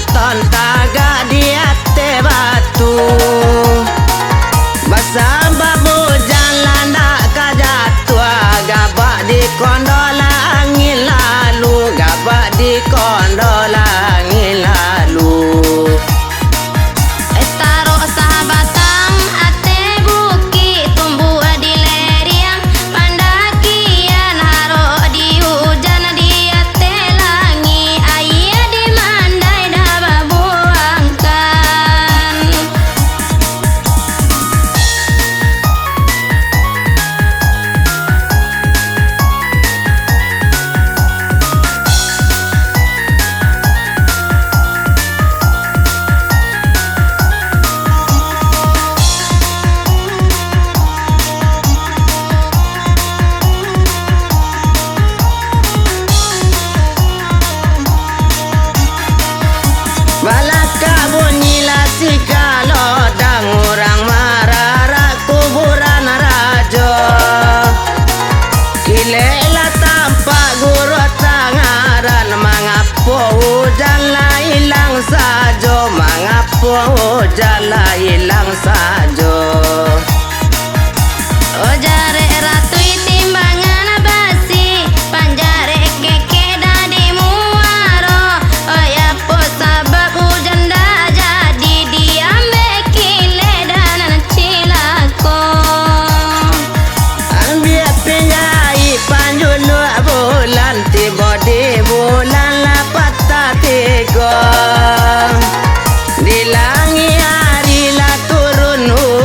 nonton taga di ate batu. Basamba bujan landa kajatua, gabak di kondolangi lalu, gabak di kondolangi lalu. Taruh sahabatang ate buki, tumbuh di leriang pandakian, haro di hujan di ate langi, ayah di mandai dah babuangkan. Balaka bunyilah si kalodang, orang marara kuburan rajo. Kilela tampak guru tangaran, mengapu hujan lah hilang sajo, mengapu hujan lah hilang sajo. Oh jare ratu timbangan basi, panjare keke dah di muaro. Oh ya po sabab hujan dah jadi, diambil kile dan cilako. Ambil penjai panjun 2 bulan, tiba di bulan lah patah 3. Di langit hari lah turun hujan.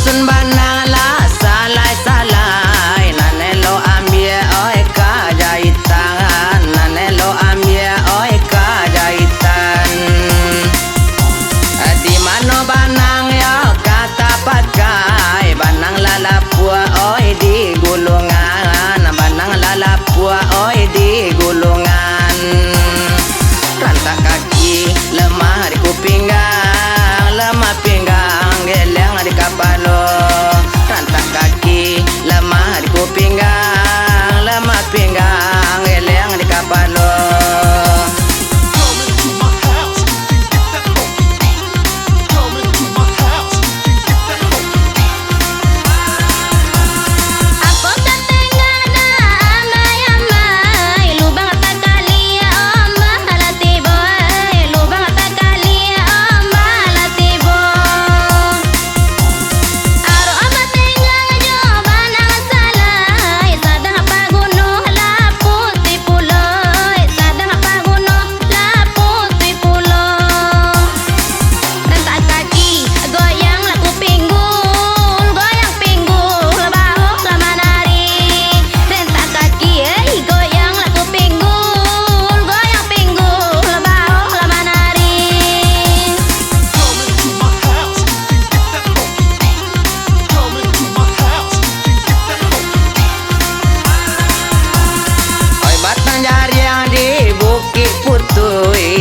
sun banang la salai-salai nanelo ambia oi kajaitan nanelo ambia oi kajaitan di mano banang ya kata pakai banang lalapua oi di gulungan banang lalapua oi di gulungan rantak kaki lemah di kupinggang lemah pinggang geleng di kapalo rantak kaki lemah di kupinggang lemah pinggang geleng di kapalo.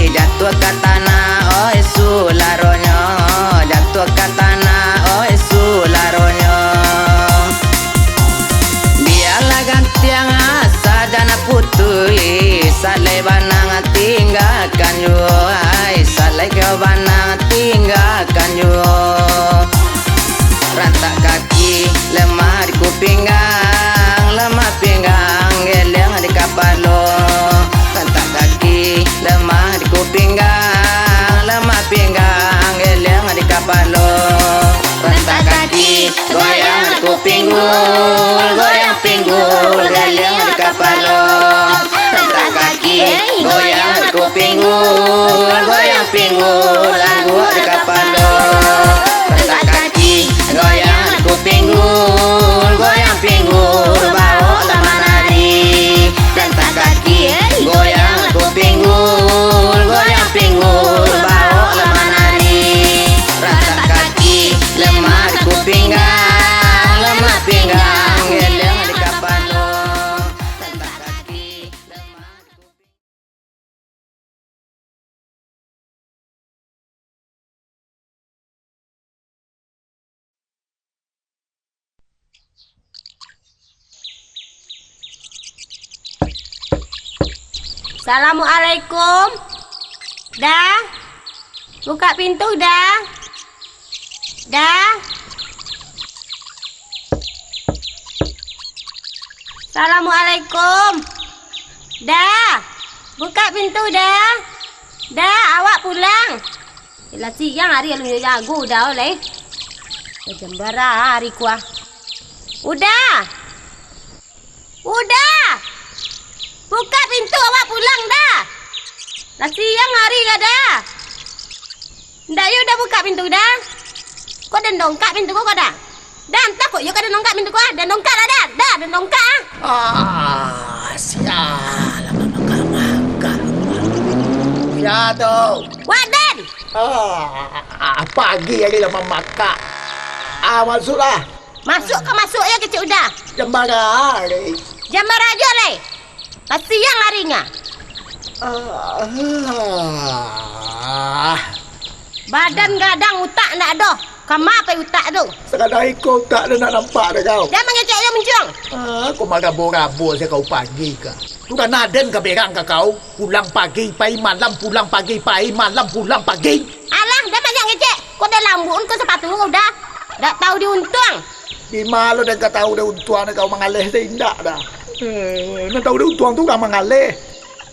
Jatuh ke tanah oi sularonyo jatuh ke tanah oi sularonyo biarlah gantiang asa dana putui salai banang tinggalkan yo ai salai ke banang tinggalkan yo rantak kaki lemah di kupinggang lemah pinggang geleng di kapalo rantak kaki lemah di kupinggang lemah pinggang geleng di kapalo rantak kaki goyang di kupinggul goyang pinggul geleng di kapalo rantak kaki goyang di kupinggul goyang pinggul lagu di kapalo rantak kaki goyang di kupinggul goyang pinggul bawa lama nari rantak kaki goyang di kupinggul goyang pinggul bawa lama nari rantak kaki lemah di kupinggang lemah pinggang geleng di kapalo rantak kaki lemah di kupinggang. Assalamualaikum. Dah? Buka pintu dah? Dah? Assalamualaikum. Dah? Buka pintu dah? Dah, awak pulang. Yelah siang hari lu jago dah oleh. Jam berapa hari kuah? Udah. Udah. Buka pintu awak pulang dah. Dah siang hari dah dah. Dah you dah buka pintu dah. Kau dah dongkak pintu kau dah. Dah entah kok you kau dah dongkak pintu kau. Dah dongkak dah dah. Dah dongkak. Sialah maka. Ya tu. Waden. Pagi lagi lama makan. Masuklah. Masuk ke masuk ya kecil udah. Jam berapa ni? Jam berapa aja leh? Dah siang harinya. Badan gadang utak nak doh. Kamu apa utak tu? Sekadar ikut tak ada nak nampak dah kau. Jangan ngecek dia mencung. Aku magabo-gabo saya kau pagi ke. Tu dah naden ke berang ke kau. Pulang pagi, pai malam, pulang pagi, pai malam, pulang pagi. Alah, dah banyak ngecek. Kau dah lambun ke sepatu kau dah. Dah tahu diuntung. Di malu dan kau tahu dah untuang kau mengalih tindak dah. Nak tahu dah untuang tu dah mengalih.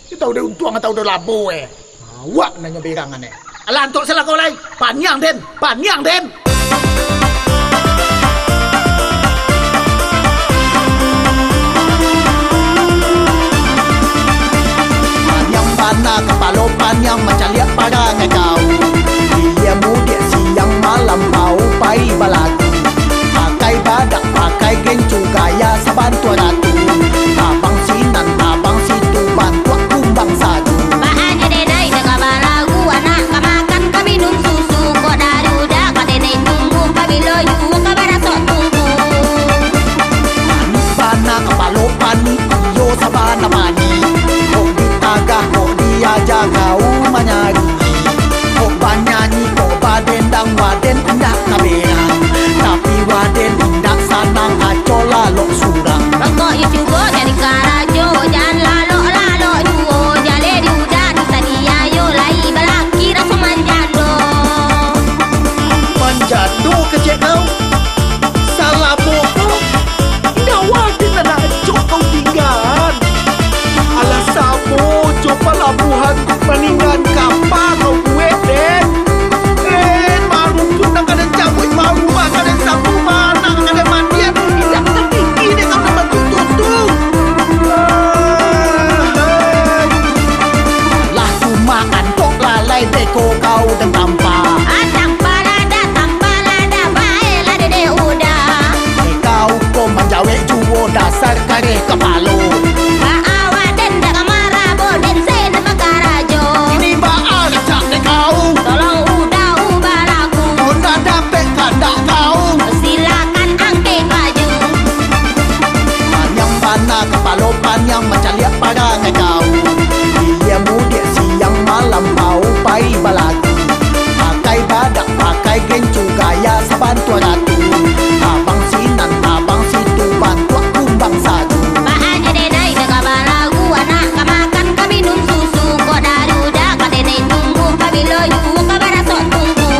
Kita tahu dah untuang tahu dah labu Awak nanya berangan ni. Alah antuk salah kau lain. Panjang den, panjang den. Panjang panah kepala panjang macam lihat padang kau. Dia mudik siang malam bau pai balaku. kau dan tanpa. Tanpa lada, baiklah dede udah. Kau ko menjawab juo dasar kareh kepalo. Awak dan dak marah boden sen makarajo. Ini baal cak de kau. Tolong udah ubah laku. Udah dapat kandak kau. Silakan angkat baju. Panjang mana kepalo panjang macam lihat padangan kau. Dia mudik siang malam mau pai balagu. Pakai badak, pakai gencu gaya sabantu ratu. Abang sinan, abang situ bantu kumbang satu. Bahannya denai dak balagu anak kamakan minum susu. Kok dari udah kadenai tunggu kabilo yu kabara sok tunggu.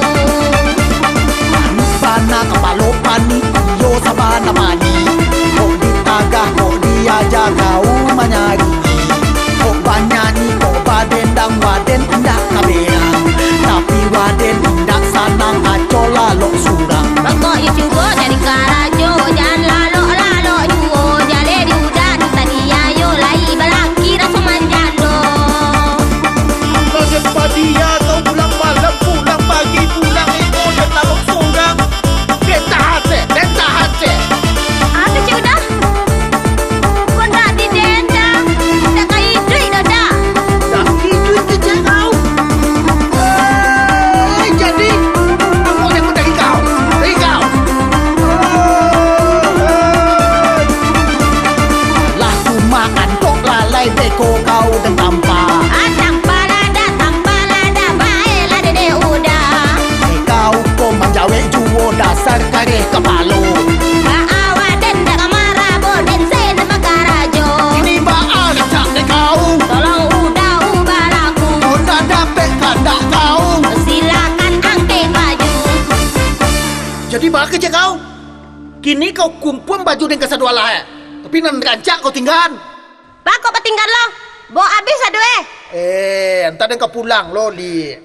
Pana kepalo pani, yo sabana pani. Kok ditagah, kok diajak kau menyari. Kok banyanyi, kok badendang waden hendak kabeang. Tapi waden hendak sanang acola lok surang. Kok yu cubo dari karajo jangan lalo juo jale di udah tadi ayo lai balaki rasa manjando. Bagian padia kau pulang malam, pulang pagi, pulang ego dan lalok surang. Dentahan se. Ada cuda. Kok dak di denda. Dak kai duit dah. Dah hidup kecil kau. Jadi aku yang dari kau. Lah cuma antok lalai beko kau dan tanpa. Tanpa lada, baiklah dede udah. Kau ko menjawab juo dasar kareh kepalo. Awak dan dak marah boden sen makarajo. Ini baal cak de kau. Tolong udah ubah laku. Udah dapat kandak kau. Silakan angkat baju. Jadi bah kerja kau. Kini kau kumpul baju dengan kesadua lah. Tapi nan rancak kau tinggal. Pak kok tinggal lo? Bawa habis aduh Entar kau pulang lo li.